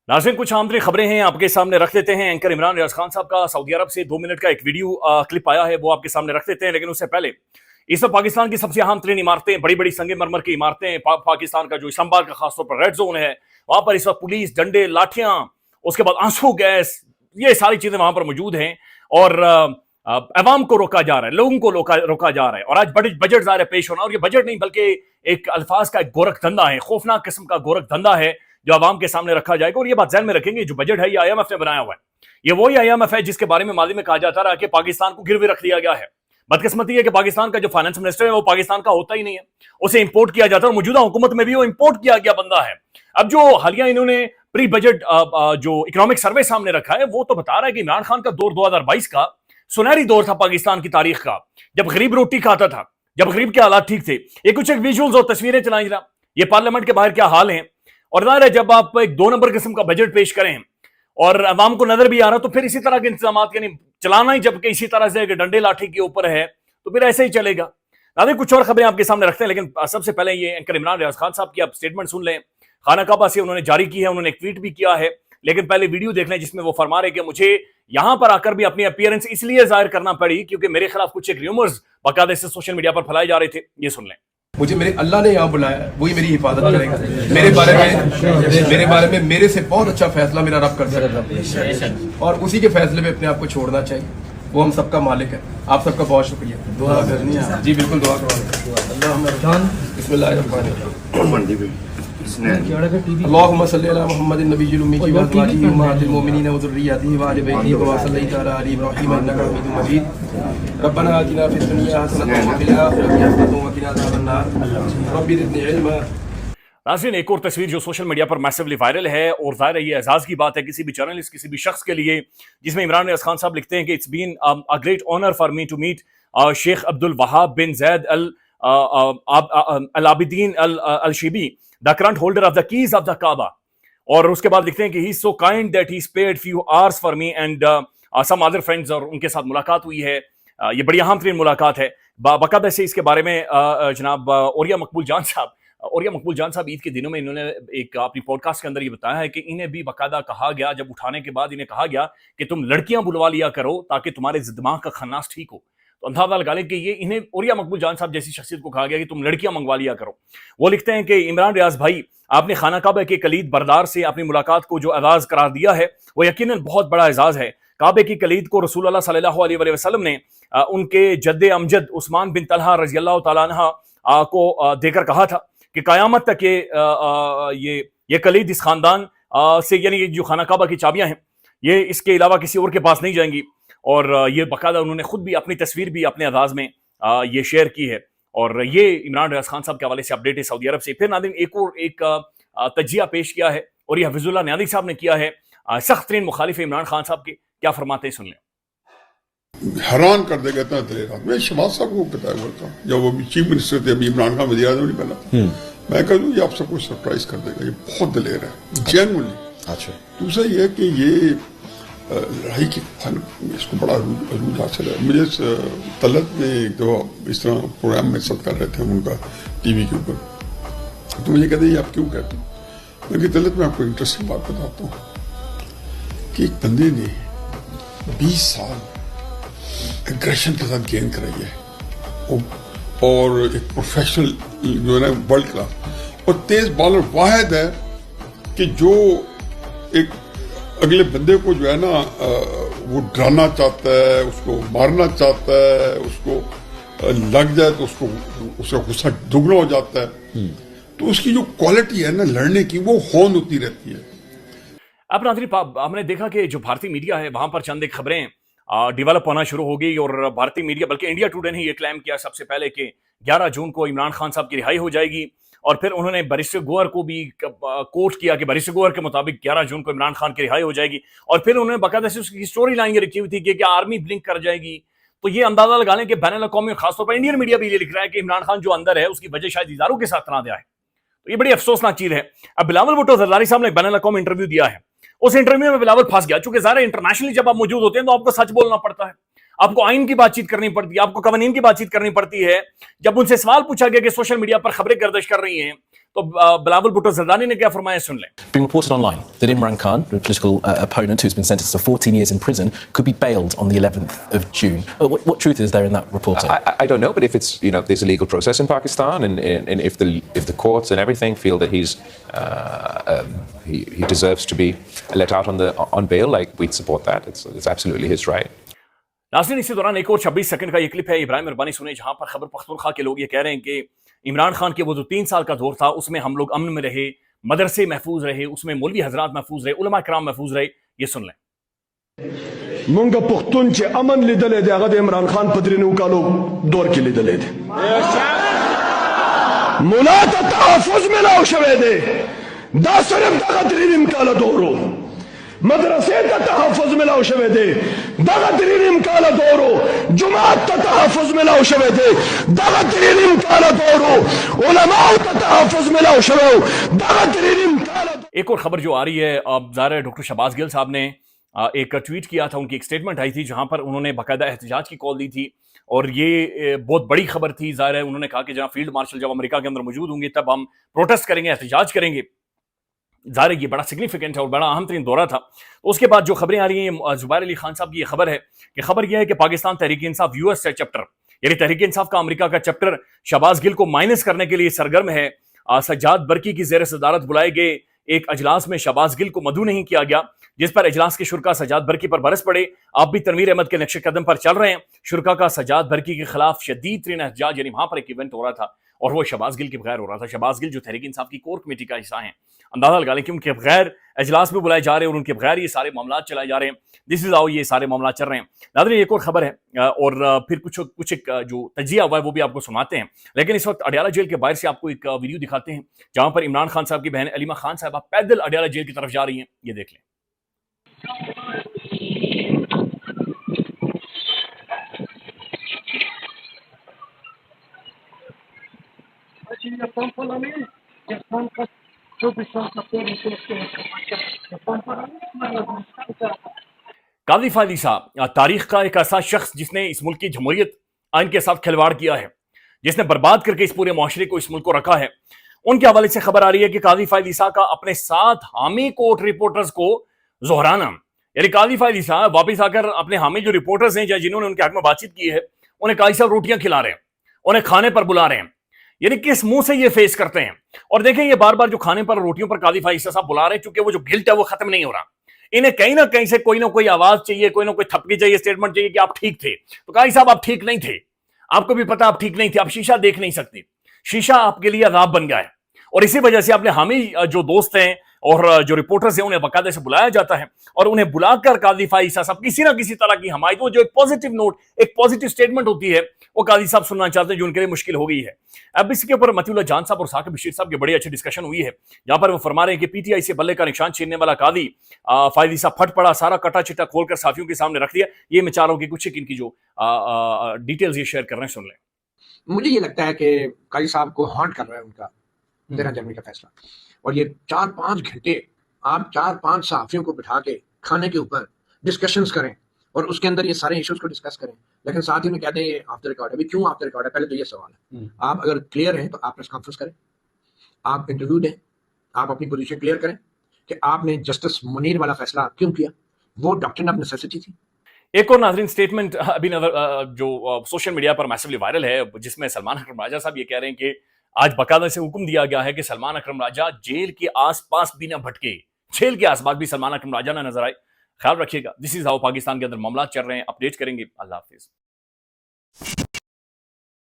नाज़रीन, कुछ आमतरीन खबरें हैं आपके सामने रख देते हैं। एंकर इमरान रियाज खान साहब का सऊदी अरब से 2 मिनट का एक वीडियो क्लिप आया है, वो आपके सामने रख देते हैं। लेकिन उससे पहले इस वक्त पाकिस्तान की सबसे अहम तरीन इमारतें, बड़ी बड़ी संगे मरमर की इमारतें, पाकिस्तान का जो इस्लामाबाद का खासतौर पर रेड जोन है, वहां पर इस वक्त पुलिस, डंडे, लाठियां, उसके बाद आंसू गैस, ये सारी चीजें वहां पर मौजूद हैं और अवाम को रोका जा रहा है, लोगों को रोका जा रहा है। और आज बजट ज़ाहिर है पेश होना, और ये बजट नहीं बल्कि एक अल्फाज का एक गोरख धंधा है, खौफनाक किस्म का गोरख धंधा है जो आवाम के सामने रखा जाएगा। और ये बात ध्यान में रखेंगे, जो बजट है ये IMF ने बनाया हुआ है। ये वही IMF है जिसके बारे में माजी में कहा जाता रहा कि पाकिस्तान को गिरवी रख दिया गया है। बदकिस्मती है कि पाकिस्तान का जो फाइनेंस मिनिस्टर है वो पाकिस्तान का होता ही नहीं है, उसे इंपोर्ट किया जाता है, और मौजूदा हुकूमत में भी वो इंपोर्ट किया गया बंदा है। अब जो हालिया इन्होंने प्री बजट जो इकोनॉमिक सर्वे सामने रखा है, वो तो बता रहा है कि इमरान खान का दौर 2022 का सुनहरी दौर था पाकिस्तान की तारीख का, जब गरीब रोटी खाता था, जब गरीब के हालात ठीक थे। ये कुछ एक विजुअल्स और तस्वीरें चलाई जरा, ये पार्लियामेंट के बाहर क्या हाल है। और जाहिर है जब आप एक 2 नंबर किस्म का बजट पेश करें और अवाम को नजर भी आ रहा, तो फिर इसी तरह के इंतजाम, यानी चलाना ही जबकि इसी तरह से डंडे लाठी के ऊपर है, तो फिर ऐसे ही चलेगा। नाज़रीन, कुछ और खबरें आपके सामने रखते हैं, लेकिन सबसे पहले ये एंकर इमरान रियाज खान साहब की आप स्टेटमेंट सुन लें। खाना काबा से उन्होंने जारी की है, उन्होंने एक ट्वीट भी किया है, लेकिन पहले वीडियो देख लें जिसमें वो फरमा रहे कि मुझे यहां पर आकर भी अपनी अपीयरेंस इसलिए जाहिर करना पड़ी क्योंकि मेरे खिलाफ कुछ एक र्यूमर्स बाकायदे से सोशल मीडिया पर फैलाए जा रहे थे। ये सुन लें। मुझे मेरे अल्लाह ने यहाँ बुलाया, वही मेरी हिफाजत करेगा। मेरे बारे में मेरे से बहुत अच्छा फैसला मेरा रब कर सकता है, और उसी के फैसले में अपने आप को छोड़ना चाहिए। वो हम सबका मालिक है। आप सबका बहुत शुक्रिया। दुआ करनी है जी, बिल्कुल दुआ करवानी। अल्लाहुम्मा सल्ली अला मुहम्मदिन नबिय्यिल उम्मी व अज़वाजिहि उम्महातिल मुमिनीन व ज़ुर्रिय्यतिहि व आलि बैतिहि कमा सल्लैता अला आलि इब्राहीम इन्नका हमीदुम मजीद। रब्बना आतिना फिद दुनिया हसनतन व फिल आखिरति हसनतन व क़िना अज़ाबन्नार। रब्बि ज़िदनी इल्मा। नाज़रीन, एक और तस्वीर जो सोशल मीडिया पर मैसिवली वायरल है, और ज़ाहिर है ये एजाज़ की बात है किसी भी जर्नलिस्ट, किसी भी शख्स के लिए, जिसमें इमरान रियाज खान साहब लिखते हैं कि it's been a great honour for me to meet Sheikh Abdul Wahab bin Zaid al Abidin al Shibi, the current holder of the keys of the Kaaba. और उसके बाद लिखते हैं कि he is so kind that he spared few hours for me and some other friends, और उनके साथ मुलाकात हुई है। ये बड़ी अहम तरीन मुलाकात है। बाकायदा से इसके बारे में जनाब ओरिया मकबूल जान साहब ईद के दिनों में इन्होंने एक अपनी पॉडकास्ट के अंदर ये बताया है कि इन्हें भी बाकायदा कहा गया, जब उठाने के बाद इन्हें कहा गया कि तुम लड़कियां बुलवा लिया करो ताकि तुम्हारे दिमाग का खन्नास ठीक हो। तो अंदाजा लगा लें कि ये इन्हें ओरिया मकबूल जान साहब जैसी शख्सियत को कहा गया कि तुम लड़कियां मंगवा लिया करो। वो लिखते हैं कि इमरान रियाज भाई, आपने खाना काबा के कलीद बरदार से अपनी मुलाकात को जो एजाज करार दिया है, वो यकीनन बहुत बड़ा एजाज है। काबे की कलीद को रसूलुल्लाह सल्लल्लाहु अलैहि वसल्लम ने उनके जद्दे अमजद उस्मान बिन तलहा रज़ी अल्लाह तआला अन्हा को देकर कहा था कि क़यामत तक ये कलीद इस खानदान से, यानी ये जो खाना काबा की चाबियां हैं, ये इसके अलावा किसी और के पास नहीं जाएंगी। और ये बाकायदा उन्होंने खुद भी अपनी तस्वीर भी अपने अंदाज में ये शेयर की है। और ये इमरान रियाज खान साहब के हवाले से अपडेट है सऊदी अरब से। फिर नाज़रीन, एक तज्जिया पेश किया है, और ये हफीजुल्लाह न्यादी साहब ने किया है, सख्त तरीन मुखालिफ इमरान खान साहब के। क्या फरमाते हैं, सुन लें। हैरान कर देगा इतना दलेर आदमी। मैं शहबाज साहब को बताया हुआ था जब वो चीफ मिनिस्टर थे, अभी इमरान खान वज़ीर आज़म नहीं बना। मैं कह दूं ये आप सबको सरप्राइज कर देगा, ये बहुत दलेर है जेन्युइनली। अच्छा, दूसरा ये है कि ये लड़ाई की फन, इसको बड़ा अरूज हासिल है। मुझे तलत में एक दो इस तरह प्रोग्राम में सद कर रहे थे उनका टीवी के ऊपर, तो मुझे कहते हैं आप क्यों कहते हैं। मैं तलत में आपको इंटरेस्टिंग बात बताता हूँ कि एक बंदे ने 20 साल एग्रेशन के साथ गेंद कराई है, और एक प्रोफेशनल जो है ना वर्ल्ड क्लास और तेज बॉलर वाहिद है कि जो एक अगले बंदे को जो है ना वो डराना चाहता है, उसको मारना चाहता है, उसको लग जाए तो उसका गुस्सा दुगना हो जाता है। तो उसकी जो क्वालिटी है ना लड़ने की, वो होन होती रहती है। अब नाज़रीन, हमने देखा कि जो भारतीय मीडिया है वहां पर चंद एक खबरें डेवलप होना शुरू हो गई, और भारतीय मीडिया बल्कि इंडिया टुडे ने ये क्लेम किया सबसे पहले कि 11 जून को इमरान खान साहब की रिहाई हो जाएगी। और फिर उन्होंने बैरिस्टर गोहर को भी कोट किया कि बैरिस्टर गोहर के मुताबिक 11 जून को इमरान खान की रिहाई हो जाएगी। और फिर उन्होंने बाकायदा से उसकी स्टोरी लाइन ये रखी हुई थी कि क्या आर्मी ब्लिंक कर जाएगी। तो ये अंदाजा लगा लें कि बैनुल अक़वामी और खासतौर पर इंडियन मीडिया भी ये लिख रहा है कि इमरान खान जो अंदर है उसकी वजह शायद इदारों के साथ तनाज़ है। तो ये बड़ी अफसोसनाक चीज है। अब बिलावल भुट्टो ज़रदारी साहब ने एक बैनुल अक़वामी इंटरव्यू दिया है, उस इंटरव्यू में बिलावल फंस गया। चूंकि ज़ाहिर है इंटरनेशनली जब आप मौजूद होते हैं तो आपको सच बोलना पड़ता है, आपको आइन की बातचीत करनी पड़ती है, आपको कवानीन की बातचीत करनी पड़ती है। जब उनसे सवाल पूछा गया कि सोशल मीडिया पर खबरें गर्दिश कर रही हैं, تو بلاول بھٹو زردانی نے کیا فرمایا سن لیں. Being reported online that Imran Khan, a political opponent who's been sentenced to 14 years in prison, could be bailed on the 11th of June. What truth is there in that reporting? I don't know, but if it's, there's a legal process in Pakistan, and if the courts and everything feel that he deserves to be let out on bail, like, we'd support that. It's absolutely his right. ناظرین اسی دوران ایک اور 26 second کا یہ clip ہے ابراہیم ربانی سنیں جہاں پر خیبر پختونخوا کے لوگ یہ کہہ رہے ہیں کہ عمران خان کے وہ جو 3 سال کا دور تھا اس میں ہم لوگ امن میں رہے, مدرسے محفوظ رہے, اس میں مولوی حضرات محفوظ رہے, علماء کرام محفوظ رہے. یہ سن لیں. مونږ پښتون چې امن لیدلې دی هغه د عمران خان په درینو کالو دور کې لیدلې دی. مولا ته تحفظ ملاو شوی دی, دا صرف دغه درینو کاله دورو. مدرسې ته تحفظ ملاو شوی دی, دغه درینو کاله دورو. جماعت ته تحفظ ملاو شوی دی, دغه درینو کاله دورو. علماء ته تحفظ ملاو شوی, دغه درینو کاله. ایک اور خبر جو آ رہی ہے, ظاہر ہے ڈاکٹر شہباز گل صاحب نے ایک ٹویٹ کیا تھا, ان کی ایک سٹیٹمنٹ آئی تھی جہاں پر انہوں نے باقاعدہ احتجاج کی کال دی تھی, اور یہ بہت بڑی خبر تھی. ظاہر ہے انہوں نے کہا کہ جہاں فیلڈ مارشل جب امریکہ کے اندر موجود ہوں گے تب ہم پروٹیسٹ کریں گے, احتجاج کریں گے. ظاہر ہے یہ بڑا سگنیفیکنٹ ہے اور بڑا اہم ترین دورہ تھا. اس کے بعد جو خبریں آ رہی ہیں, زبیر علی خان صاحب کی یہ خبر ہے کہ خبر یہ ہے کہ پاکستان تحریک انصاف US سے چیپٹر, یعنی تحریک انصاف کا امریکہ کا چیپٹر شہباز گل کو مائنس کرنے کے لیے سرگرم ہے. سجاد برقی کی زیر صدارت بلائے گئے ایک اجلاس میں شہباز گل کو مدعو نہیں کیا گیا, جس پر اجلاس کے شرکا سجاد برقی پر برس پڑے. آپ بھی تنویر احمد کے نقش قدم پر چل رہے ہیں. شرکا کا سجاد برقی کے خلاف شدید ترین احتجاج, یعنی وہاں پر ایک ایونٹ ہو رہا تھا اور وہ شہباز گل کے بغیر ہو رہا تھا. شہباز گل جو تحریک انصاف کی کور کمیٹی کا حصہ ہیں, اندازہ لگا لیں کہ ان کے بغیر اجلاس میں بلائے جا رہے ہیں اور ان کے بغیر یہ سارے معاملات چلائے جا رہے ہیں. دس از ہاؤ یہ سارے معاملات چل رہے ہیں. ناظرین ایک اور خبر ہے اور پھر کچھ ایک جو تجزیہ ہوا ہے وہ بھی آپ کو سناتے ہیں, لیکن اس وقت اڈیالہ جیل کے باہر سے آپ کو ایک ویڈیو دکھاتے ہیں جہاں پر عمران خان صاحب کی بہن علیمہ خان صاحبہ پیدل اڈیالہ جیل کی طرف جا رہی ہیں. یہ دیکھ لیں. قاضی فائد عیسیٰ تاریخ کا ایک ایسا شخص جس نے اس ملک کی جمہوریت آئین کے ساتھ کھلواڑ کیا ہے, جس نے برباد کر کے اس پورے معاشرے کو, اس ملک کو رکھا ہے. ان کے حوالے سے خبر آ رہی ہے کہ قاضی فائد عیسیٰ کا اپنے ساتھ حامی کورٹ رپورٹرز کو زہرانا, یعنی قاضی فائد عیسیٰ واپس آ کر اپنے حامی جو رپورٹرز ہیں جنہوں نے ان کے حق میں بات چیت کی ہے, انہیں قاضی صاحب روٹیاں کھلا رہے ہیں, انہیں کھانے پر بلا رہے ہیں. یعنی کس منہ سے یہ فیس کرتے ہیں. اور دیکھیں یہ بار بار جو کھانے پر روٹیوں پر قاضی فائد عیسیٰ صاحب بلا رہے ہیں, چونکہ وہ جو گلٹ ہے وہ ختم نہیں ہو رہا. انہیں کہیں نہ کہیں سے کوئی نہ کوئی آواز چاہیے, کوئی نہ کوئی تھپکی چاہیے, اسٹیٹمنٹ چاہیے کہ آپ ٹھیک تھے. تو قاضی صاحب آپ ٹھیک نہیں تھے, آپ کو بھی پتا آپ ٹھیک نہیں تھے, آپ شیشہ دیکھ نہیں سکتے. شیشہ آپ کے لیے عذاب بن گیا ہے, اور اسی وجہ سے اپنے حامی جو دوست ہیں اور جو رپورٹرز ہیں انہیں باقاعدہ سے بلایا جاتا ہے, اور انہیں بلا کر قاضی فائد عیسیٰ صاحب کسی نہ کسی طرح کی حمایت, وہ جو ایک پازیٹیو نوٹ, ایک پازیٹیو اسٹیٹمنٹ ہوتی ہے وہ قاضی صاحب سننا چاہتے ہیں, جو ان کے لیے مشکل ہو گئی ہے. اب اس کے اوپر متی اللہ جان صاحب اور ثاقب بشیر صاحب کی بڑی اچھی ڈسکشن ہوئی ہے, جہاں پر وہ فرما رہے ہیں کہ پی ٹی آئی سے بلے کا نشان چھیننے والا قاضی فائد عیسیٰ پھٹ پڑا, سارا کٹا چٹا کھول کر صحافیوں کے سامنے رکھ دیا. یہ میں چاہ رہا ہوں کہ کچھ ان کی جو ڈیٹیلز یہ شیئر کر رہے ہیں, سن لیں. مجھے یہ لگتا ہے کہ قاضی صاحب کو ہانٹ کر رہا ہے ان کا 13 جنوری کا فیصلہ, اور یہ 4-5 گھنٹے آپ 4-5 صحافیوں کو بٹھا کے کھانے کے اوپر ڈسکشنز کریں اور اس کے اندر یہ سارے ایشوز کو ڈسکس کریں, لیکن ساتھ ہی میں کہتے ہیں یہ آف دا ریکارڈ ہے. کیوں آف دا ریکارڈ ہے؟ پہلے تو یہ سوال ہے. آپ اگر کلیئر ہیں تو آپ پریس کانفرنس کریں, آپ انٹرویو دیں, آپ اپنی پوزیشن کلیئر کریں کہ آپ نے جسٹس منیر والا فیصلہ کیوں کیا, وہ ڈاکٹرن آف نیسیسٹی تھی. ایک اور ناظرین سٹیٹمنٹ ابھی جو سوشل میڈیا پر میسیولی وائرل ہے, جس میں سلمان اکرم راجہ صاحب یہ کہہ رہے ہیں کہ آج باقاعدہ سے حکم دیا گیا ہے کہ سلمان اکرم راجہ جیل کے آس پاس بھی نہ بھٹکے, جیل کے آس پاس بھی سلمان اکرم راجہ نہ نظر آئے. خیال رکھیے گا. دس از ہاؤ پاکستان کے اندر معاملات چل رہے ہیں, اپڈیٹ کریں گے. اللہ حافظ.